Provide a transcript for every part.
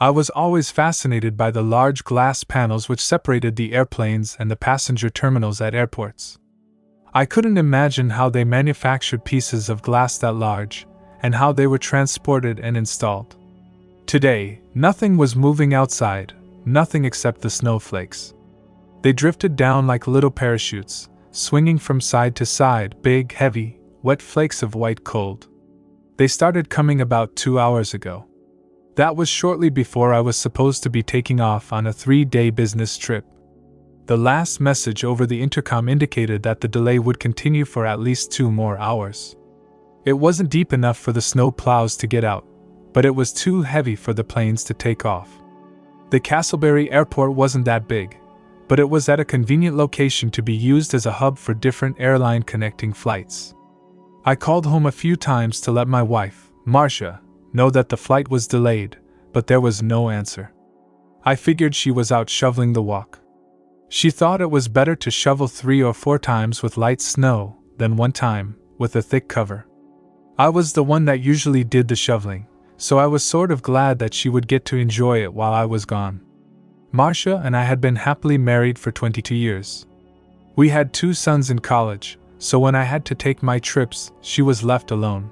I was always fascinated by the large glass panels which separated the airplanes and the passenger terminals at airports. I couldn't imagine how they manufactured pieces of glass that large, and how they were transported and installed. Today, nothing was moving outside, nothing except the snowflakes. They drifted down like little parachutes, swinging from side to side, big, heavy, wet flakes of white cold. They started coming about 2 hours ago. That was shortly before I was supposed to be taking off on a 3-day business trip. The last message over the intercom indicated that the delay would continue for at least 2 more hours. It wasn't deep enough for the snow plows to get out, but it was too heavy for the planes to take off. The Castleberry Airport wasn't that big, but it was at a convenient location to be used as a hub for different airline connecting flights. I called home a few times to let my wife, Marcia, know that the flight was delayed, but there was no answer. I figured she was out shoveling the walk. She thought it was better to shovel 3 or 4 times with light snow than 1 time with a thick cover. I was the one that usually did the shoveling, so I was sort of glad that she would get to enjoy it while I was gone. Marcia and I had been happily married for 22 years. We had 2 sons in college, so when I had to take my trips, she was left alone.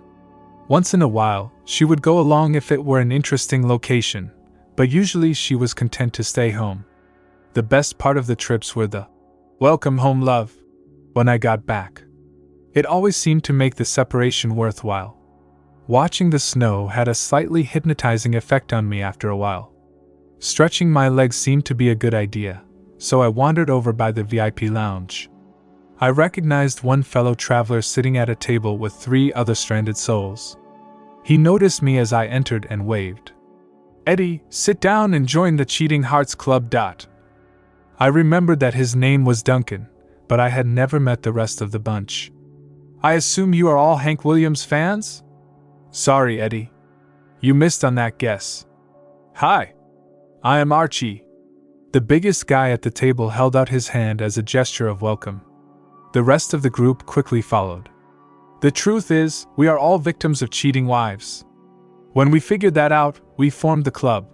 Once in a while, she would go along if it were an interesting location, but usually she was content to stay home. The best part of the trips were the "welcome home, love" when I got back. It always seemed to make the separation worthwhile. Watching the snow had a slightly hypnotizing effect on me after a while. Stretching my legs seemed to be a good idea, so I wandered over by the VIP lounge. I recognized one fellow traveler sitting at a table with 3 other stranded souls. He noticed me as I entered and waved. "Eddie, sit down and join the Cheating Hearts Club." I remembered that his name was Duncan, but I had never met the rest of the bunch. "I assume you are all Hank Williams fans?" "Sorry, Eddie. You missed on that guess." "Hi. I am Archie." The biggest guy at the table held out his hand as a gesture of welcome. The rest of the group quickly followed. "The truth is, we are all victims of cheating wives. When we figured that out, we formed the club.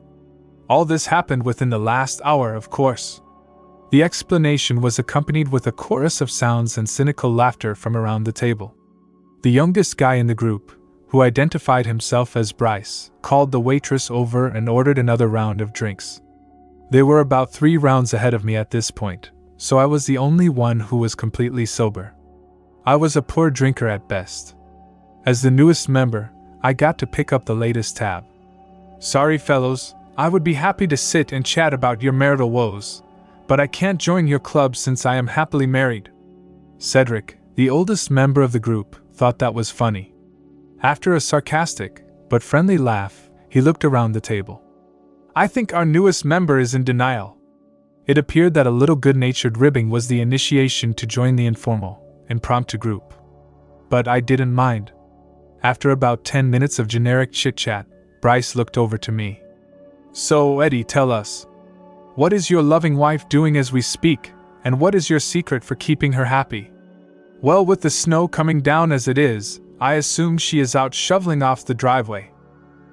All this happened within the last hour, of course." The explanation was accompanied with a chorus of sounds and cynical laughter from around the table. The youngest guy in the group, who identified himself as Bryce, called the waitress over and ordered another round of drinks. They were about 3 rounds ahead of me at this point, so I was the only one who was completely sober. I was a poor drinker at best. As the newest member, I got to pick up the latest tab. "Sorry, fellows, I would be happy to sit and chat about your marital woes, but I can't join your club since I am happily married." Cedric, the oldest member of the group, thought that was funny. After a sarcastic, but friendly laugh, he looked around the table. "I think our newest member is in denial." It appeared that a little good-natured ribbing was the initiation to join the informal, impromptu group. But I didn't mind. After about 10 minutes of generic chit-chat, Bryce looked over to me. "So, Eddie, tell us. What is your loving wife doing as we speak, and what is your secret for keeping her happy?" "Well, with the snow coming down as it is, I assume she is out shoveling off the driveway."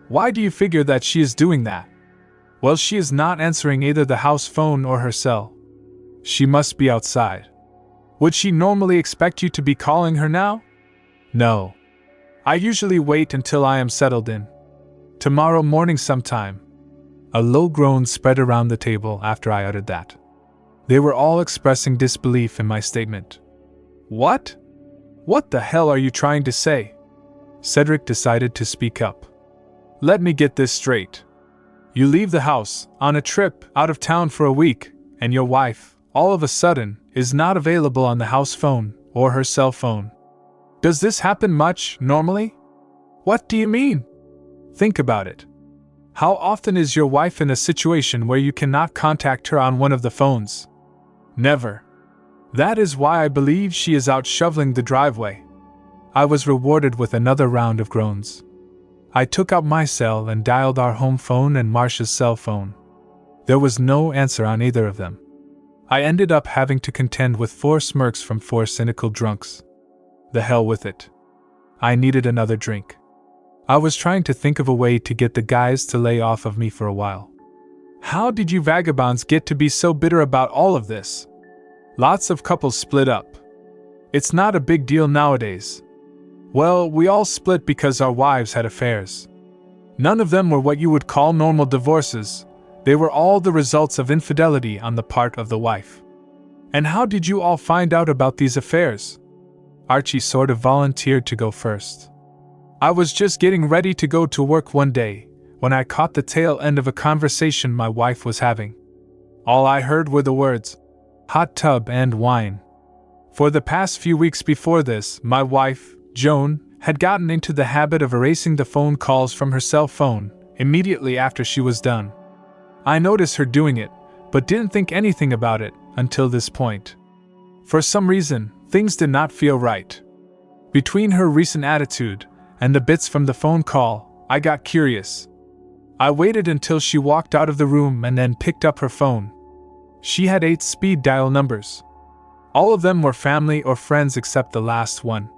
"Why do you figure that she is doing that?" "Well, she is not answering either the house phone or her cell. She must be outside." "Would she normally expect you to be calling her now?" "No. I usually wait until I am settled in. Tomorrow morning sometime." A low groan spread around the table after I uttered that. They were all expressing disbelief in my statement. "What? What the hell are you trying to say?" Cedric decided to speak up. "Let me get this straight. You leave the house, on a trip, out of town for a week, and your wife, all of a sudden, is not available on the house phone, or her cell phone. Does this happen much, normally?" "What do you mean?" "Think about it. How often is your wife in a situation where you cannot contact her on one of the phones?" "Never. That is why I believe she is out shoveling the driveway." I was rewarded with another round of groans. I took out my cell and dialed our home phone and Marcia's cell phone. There was no answer on either of them. I ended up having to contend with 4 smirks from 4 cynical drunks. The hell with it. I needed another drink. I was trying to think of a way to get the guys to lay off of me for a while. How did you vagabonds get to be so bitter about all of this? Lots of couples split up. It's not a big deal nowadays. Well, we all split because our wives had affairs. None of them were what you would call normal divorces. They were all the results of infidelity on the part of the wife. And how did you all find out about these affairs? Archie sort of volunteered to go first. I was just getting ready to go to work one day, when I caught the tail end of a conversation my wife was having. All I heard were the words, hot tub and wine. For the past few weeks before this, my wife, Joan, had gotten into the habit of erasing the phone calls from her cell phone immediately after she was done. I noticed her doing it, but didn't think anything about it until this point. For some reason, things did not feel right. Between her recent attitude and the bits from the phone call, I got curious. I waited until she walked out of the room and then picked up her phone. She had 8 speed dial numbers. All of them were family or friends except the last one.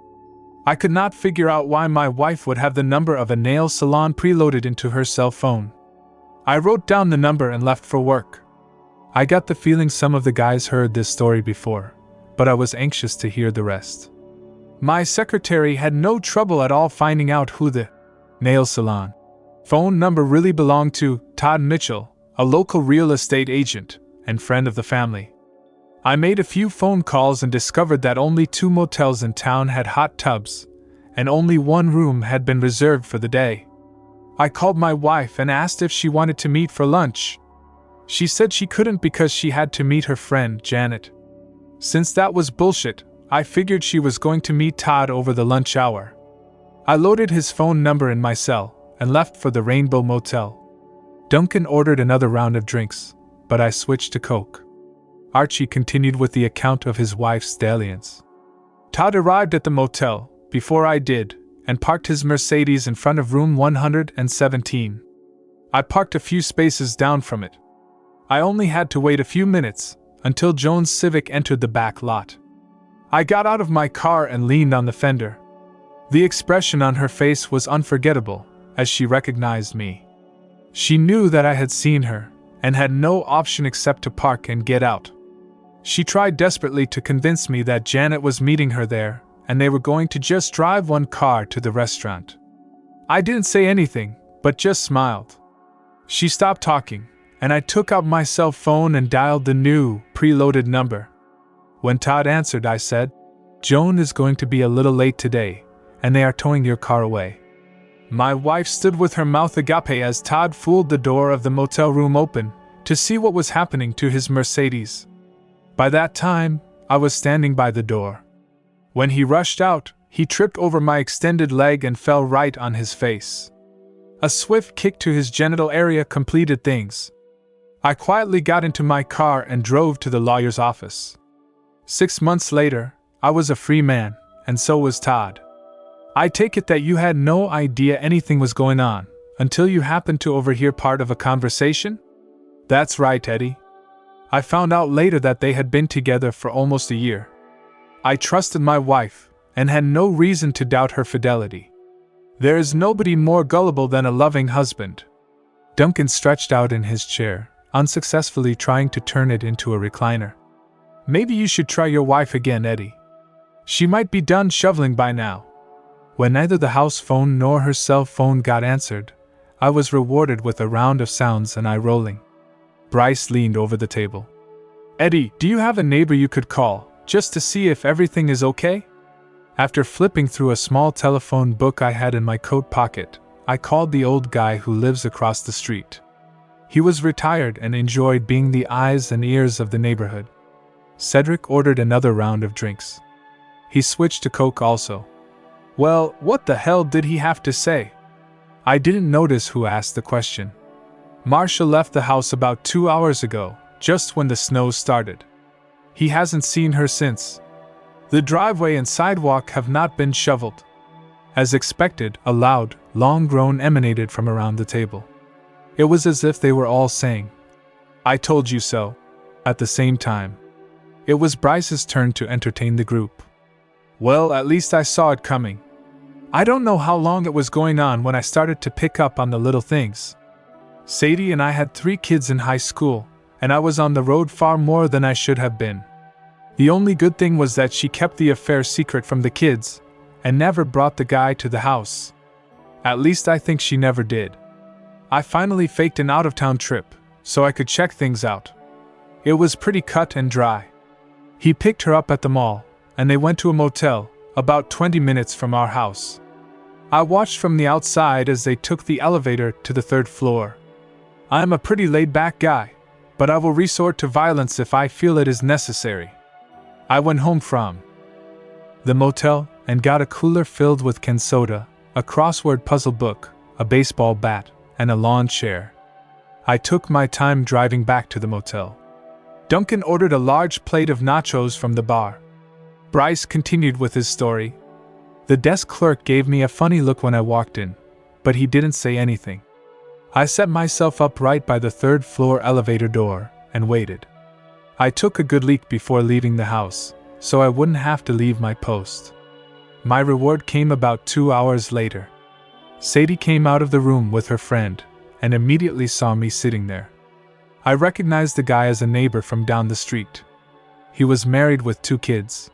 I could not figure out why my wife would have the number of a nail salon preloaded into her cell phone. I wrote down the number and left for work. I got the feeling some of the guys heard this story before, but I was anxious to hear the rest. My secretary had no trouble at all finding out who the nail salon phone number really belonged to: Todd Mitchell, a local real estate agent and friend of the family. I made a few phone calls and discovered that only 2 motels in town had hot tubs, and only 1 room had been reserved for the day. I called my wife and asked if she wanted to meet for lunch. She said she couldn't because she had to meet her friend, Janet. Since that was bullshit, I figured she was going to meet Todd over the lunch hour. I loaded his phone number in my cell and left for the Rainbow Motel. Duncan ordered another round of drinks, but I switched to Coke. Archie continued with the account of his wife's dalliance. Todd arrived at the motel before I did and parked his Mercedes in front of room 117. I parked a few spaces down from it. I only had to wait a few minutes until Joan's Civic entered the back lot. I got out of my car and leaned on the fender. The expression on her face was unforgettable as she recognized me. She knew that I had seen her and had no option except to park and get out. She tried desperately to convince me that Janet was meeting her there and they were going to just drive 1 car to the restaurant. I didn't say anything, but just smiled. She stopped talking, and I took out my cell phone and dialed the new, preloaded number. When Todd answered, I said, "Joan is going to be a little late today, and they are towing your car away." My wife stood with her mouth agape as Todd fooled the door of the motel room open to see what was happening to his Mercedes. By that time, I was standing by the door. When he rushed out, he tripped over my extended leg and fell right on his face. A swift kick to his genital area completed things. I quietly got into my car and drove to the lawyer's office. 6 months later, I was a free man, and so was Todd. I take it that you had no idea anything was going on until you happened to overhear part of a conversation? That's right, Eddie. I found out later that they had been together for almost a year. I trusted my wife and had no reason to doubt her fidelity. There is nobody more gullible than a loving husband. Duncan stretched out in his chair, unsuccessfully trying to turn it into a recliner. Maybe you should try your wife again, Eddie. She might be done shoveling by now. When neither the house phone nor her cell phone got answered, I was rewarded with a round of sounds and eye rolling. Bryce leaned over the table. "Eddie, do you have a neighbor you could call, just to see if everything is okay?" After flipping through a small telephone book I had in my coat pocket, I called the old guy who lives across the street. He was retired and enjoyed being the eyes and ears of the neighborhood. Cedric ordered another round of drinks. He switched to Coke also. Well, what the hell did he have to say? I didn't notice who asked the question. Marcia left the house about 2 hours ago, just when the snow started. He hasn't seen her since. The driveway and sidewalk have not been shoveled. As expected, a loud, long groan emanated from around the table. It was as if they were all saying, "I told you so," at the same time. It was Bryce's turn to entertain the group. Well, at least I saw it coming. I don't know how long it was going on when I started to pick up on the little things. Sadie and I had 3 kids in high school, and I was on the road far more than I should have been. The only good thing was that she kept the affair secret from the kids, and never brought the guy to the house. At least I think she never did. I finally faked an out-of-town trip, so I could check things out. It was pretty cut and dry. He picked her up at the mall, and they went to a motel, about 20 minutes from our house. I watched from the outside as they took the elevator to the 3rd floor. I am a pretty laid-back guy, but I will resort to violence if I feel it is necessary. I went home from the motel and got a cooler filled with canned soda, a crossword puzzle book, a baseball bat, and a lawn chair. I took my time driving back to the motel. Duncan ordered a large plate of nachos from the bar. Bryce continued with his story. The desk clerk gave me a funny look when I walked in, but he didn't say anything. I set myself up right by the 3rd floor elevator door and waited. I took a good leak before leaving the house, so I wouldn't have to leave my post. My reward came about 2 hours later. Sadie came out of the room with her friend and immediately saw me sitting there. I recognized the guy as a neighbor from down the street. He was married with 2 kids.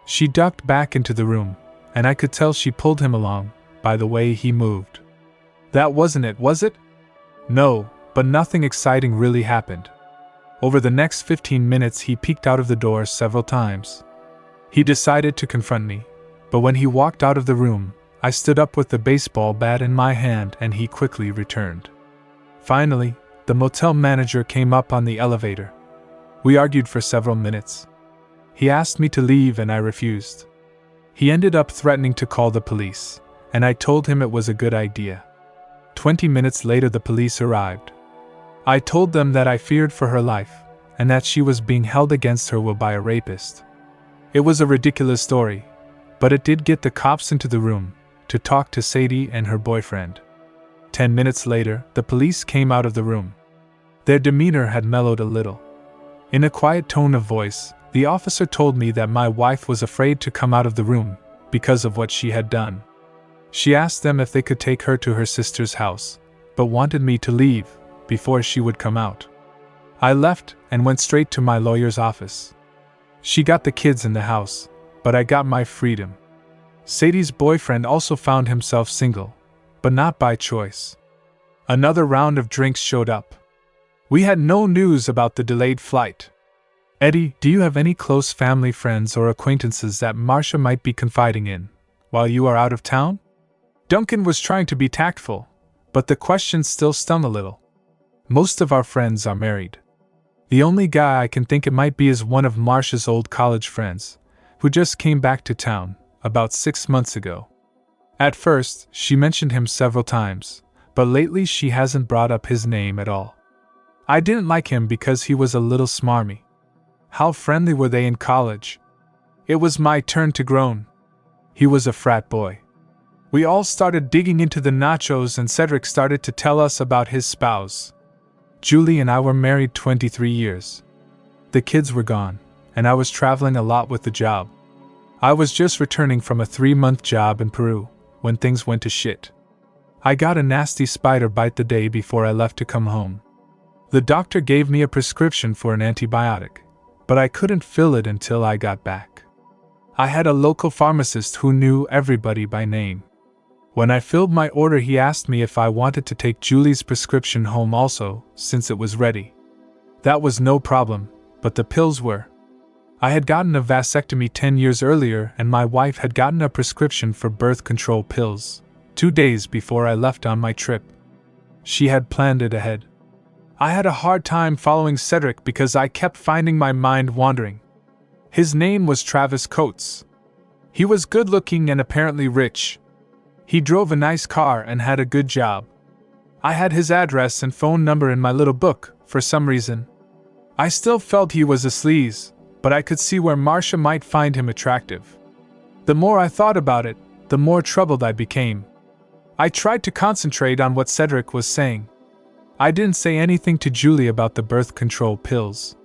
She ducked back into the room, and I could tell she pulled him along by the way he moved. That wasn't it, was it? No, but nothing exciting really happened. Over the next 15 minutes he peeked out of the door several times. He decided to confront me, but when he walked out of the room, I stood up with the baseball bat in my hand and he quickly returned. Finally, the motel manager came up on the elevator. We argued for several minutes. He asked me to leave and I refused. He ended up threatening to call the police, and I told him it was a good idea. 20 minutes later the police arrived. I told them that I feared for her life, and that she was being held against her will by a rapist. It was a ridiculous story, but it did get the cops into the room to talk to Sadie and her boyfriend. 10 minutes later, the police came out of the room. Their demeanor had mellowed a little. In a quiet tone of voice, the officer told me that my wife was afraid to come out of the room because of what she had done. She asked them if they could take her to her sister's house, but wanted me to leave before she would come out. I left and went straight to my lawyer's office. She got the kids in the house, but I got my freedom. Sadie's boyfriend also found himself single, but not by choice. Another round of drinks showed up. We had no news about the delayed flight. Eddie, do you have any close family friends or acquaintances that Marcia might be confiding in while you are out of town? Duncan was trying to be tactful, but the question still stung a little. Most of our friends are married. The only guy I can think it might be is one of Marcia's old college friends, who just came back to town about 6 months ago. At first, she mentioned him several times, but lately she hasn't brought up his name at all. I didn't like him because he was a little smarmy. How friendly were they in college? It was my turn to groan. He was a frat boy. We all started digging into the nachos and Cedric started to tell us about his spouse. Julie and I were married 23 years. The kids were gone, and I was traveling a lot with the job. I was just returning from a 3-month job in Peru when things went to shit. I got a nasty spider bite the day before I left to come home. The doctor gave me a prescription for an antibiotic, but I couldn't fill it until I got back. I had a local pharmacist who knew everybody by name. When I filled my order, he asked me if I wanted to take Julie's prescription home also, since it was ready. That was no problem, but the pills were. I had gotten a vasectomy 10 years earlier, and my wife had gotten a prescription for birth control pills 2 days before I left on my trip. She had planned it ahead. I had a hard time following Cedric because I kept finding my mind wandering. His name was Travis Coates. He was good-looking and apparently rich. He drove a nice car and had a good job. I had his address and phone number in my little book, for some reason. I still felt he was a sleaze, but I could see where Marcia might find him attractive. The more I thought about it, the more troubled I became. I tried to concentrate on what Cedric was saying. I didn't say anything to Julie about the birth control pills.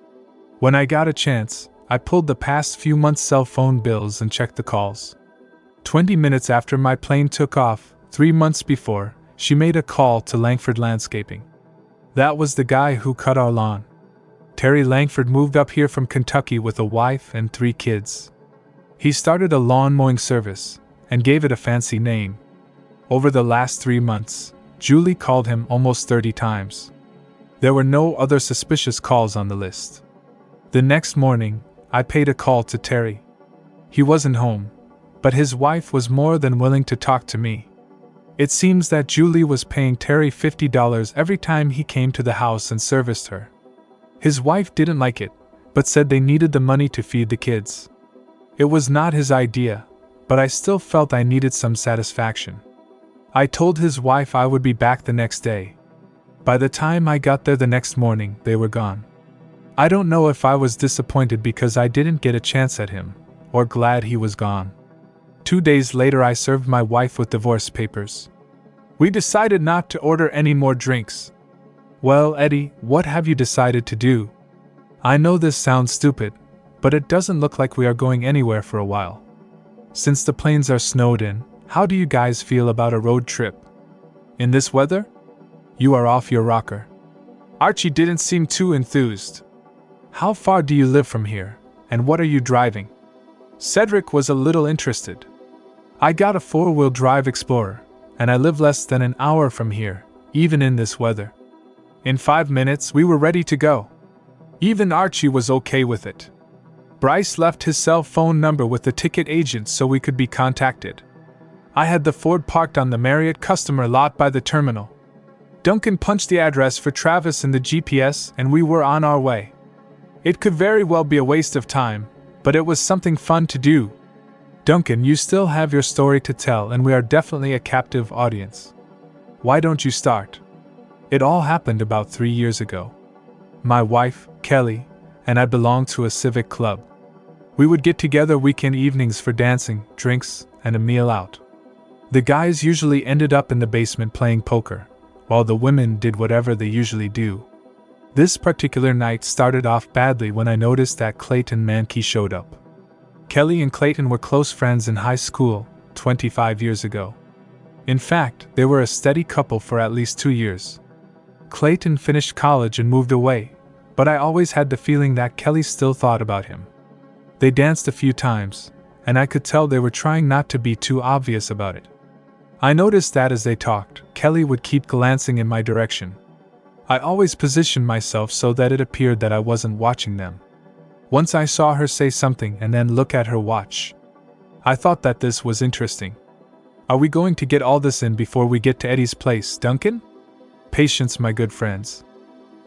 When I got a chance, I pulled the past few months' cell phone bills and checked the calls. 20 minutes after my plane took off, 3 months before, she made a call to Langford Landscaping. That was the guy who cut our lawn. Terry Langford moved up here from Kentucky with a wife and 3 kids. He started a lawn mowing service and gave it a fancy name. Over the last 3 months, Julie called him almost 30 times. There were no other suspicious calls on the list. The next morning, I paid a call to Terry. He wasn't home, but his wife was more than willing to talk to me. It seems that Julie was paying Terry $50 every time he came to the house and serviced her. His wife didn't like it, but said they needed the money to feed the kids. It was not his idea, but I still felt I needed some satisfaction. I told his wife I would be back the next day. By the time I got there the next morning, they were gone. I don't know if I was disappointed because I didn't get a chance at him, or glad he was gone. 2 days later I served my wife with divorce papers. We decided not to order any more drinks. Well, Eddie, what have you decided to do? I know this sounds stupid, but it doesn't look like we are going anywhere for a while. Since the plains are snowed in, how do you guys feel about a road trip? In this weather? You are off your rocker. Archie didn't seem too enthused. How far do you live from here, and what are you driving? Cedric was a little interested. I got a 4-wheel drive Explorer, and I live less than an hour from here, even in this weather. In 5 minutes we were ready to go. Even Archie was okay with it. Bryce left his cell phone number with the ticket agent so we could be contacted. I had the Ford parked on the Marriott customer lot by the terminal. Duncan punched the address for Travis in the GPS and we were on our way. It could very well be a waste of time, but it was something fun to do. Duncan, you still have your story to tell and we are definitely a captive audience. Why don't you start? It all happened about 3 years ago. My wife, Kelly, and I belonged to a civic club. We would get together weekend evenings for dancing, drinks, and a meal out. The guys usually ended up in the basement playing poker, while the women did whatever they usually do. This particular night started off badly when I noticed that Clayton Mankey showed up. Kelly and Clayton were close friends in high school, 25 years ago. In fact, they were a steady couple for at least 2 years. Clayton finished college and moved away, but I always had the feeling that Kelly still thought about him. They danced a few times, and I could tell they were trying not to be too obvious about it. I noticed that as they talked, Kelly would keep glancing in my direction. I always positioned myself so that it appeared that I wasn't watching them. Once I saw her say something and then look at her watch. I thought that this was interesting. Are we going to get all this in before we get to Eddie's place, Duncan? Patience, my good friends.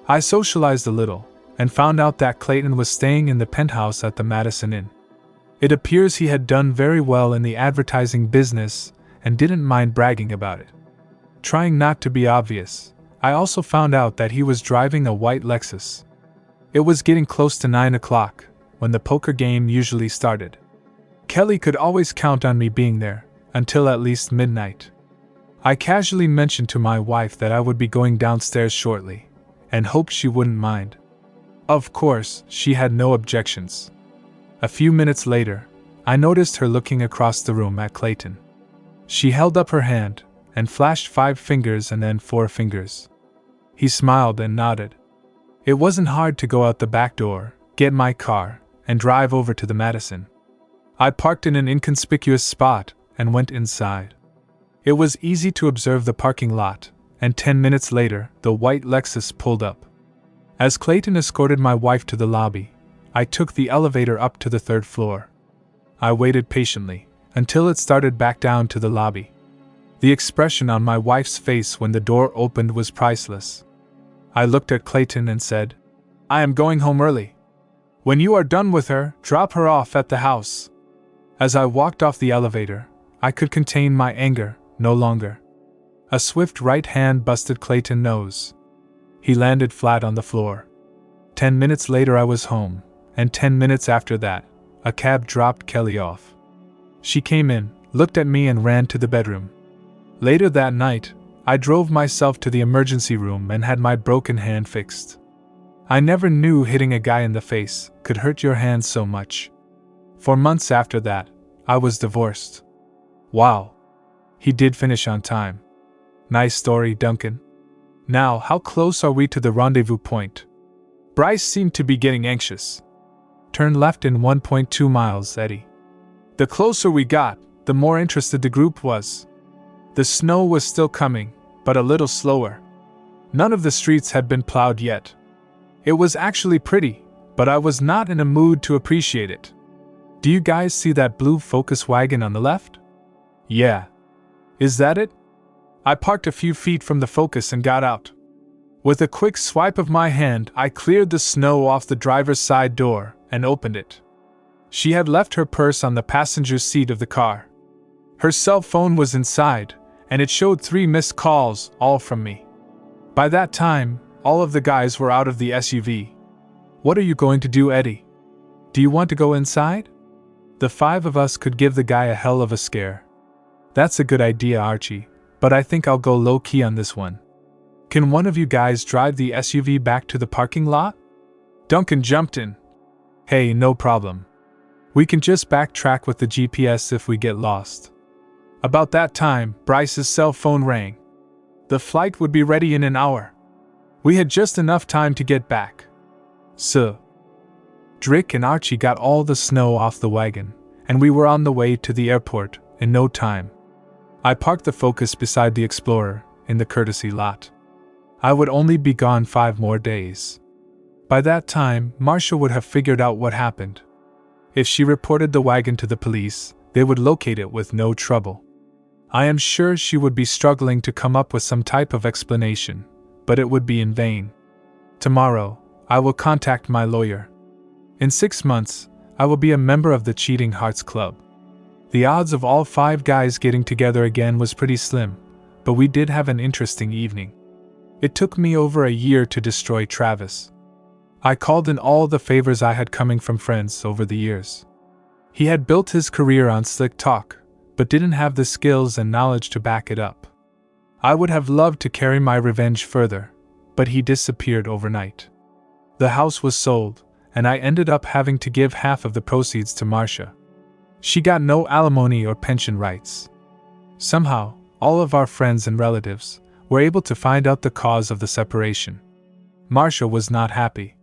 I socialized a little, and found out that Clayton was staying in the penthouse at the Madison Inn. It appears he had done very well in the advertising business, and didn't mind bragging about it. Trying not to be obvious, I also found out that he was driving a white Lexus. It was getting close to 9 o'clock, when the poker game usually started. Kelly could always count on me being there, until at least midnight. I casually mentioned to my wife that I would be going downstairs shortly, and hoped she wouldn't mind. Of course, she had no objections. A few minutes later, I noticed her looking across the room at Clayton. She held up her hand, and flashed 5 fingers and then 4 fingers. He smiled and nodded. It wasn't hard to go out the back door, get my car, and drive over to the Madison. I parked in an inconspicuous spot, and went inside. It was easy to observe the parking lot, and 10 minutes later, the white Lexus pulled up. As Clayton escorted my wife to the lobby, I took the elevator up to the 3rd floor. I waited patiently, until it started back down to the lobby. The expression on my wife's face when the door opened was priceless. I looked at Clayton and said, "I am going home early. When you are done with her, drop her off at the house." As I walked off the elevator, I could contain my anger no longer. A swift right hand busted Clayton's nose. He landed flat on the floor. 10 minutes later I was home, and 10 minutes after that, a cab dropped Kelly off. She came in, looked at me and ran to the bedroom. Later that night, I drove myself to the emergency room and had my broken hand fixed. I never knew hitting a guy in the face could hurt your hand so much. For months after that, I was divorced. Wow. He did finish on time. Nice story, Duncan. Now, how close are we to the rendezvous point? Bryce seemed to be getting anxious. Turn left in 1.2 miles, Eddie. The closer we got, the more interested the group was. The snow was still coming, but a little slower. None of the streets had been plowed yet. It was actually pretty, but I was not in a mood to appreciate it. Do you guys see that blue Focus wagon on the left? Yeah. Is that it? I parked a few feet from the Focus and got out. With a quick swipe of my hand, I cleared the snow off the driver's side door and opened it. She had left her purse on the passenger seat of the car. Her cell phone was inside, and it showed 3 missed calls, all from me. By that time, all of the guys were out of the SUV. What are you going to do, Eddie? Do you want to go inside? The 5 of us could give the guy a hell of a scare. That's a good idea, Archie, but I think I'll go low-key on this one. Can one of you guys drive the SUV back to the parking lot? Duncan jumped in. Hey, no problem. We can just backtrack with the GPS if we get lost. About that time, Bryce's cell phone rang. The flight would be ready in an hour. We had just enough time to get back. So, Drick and Archie got all the snow off the wagon, and we were on the way to the airport in no time. I parked the Focus beside the Explorer in the courtesy lot. I would only be gone 5 more days. By that time, Marcia would have figured out what happened. If she reported the wagon to the police, they would locate it with no trouble. I am sure she would be struggling to come up with some type of explanation, but it would be in vain. Tomorrow, I will contact my lawyer. In 6 months, I will be a member of the Cheating Hearts Club. The odds of all 5 guys getting together again was pretty slim, but we did have an interesting evening. It took me over a year to destroy Travis. I called in all the favors I had coming from friends over the years. He had built his career on slick talk, but didn't have the skills and knowledge to back it up. I would have loved to carry my revenge further, but he disappeared overnight. The house was sold, and I ended up having to give half of the proceeds to Marcia. She got no alimony or pension rights. Somehow, all of our friends and relatives were able to find out the cause of the separation. Marcia was not happy.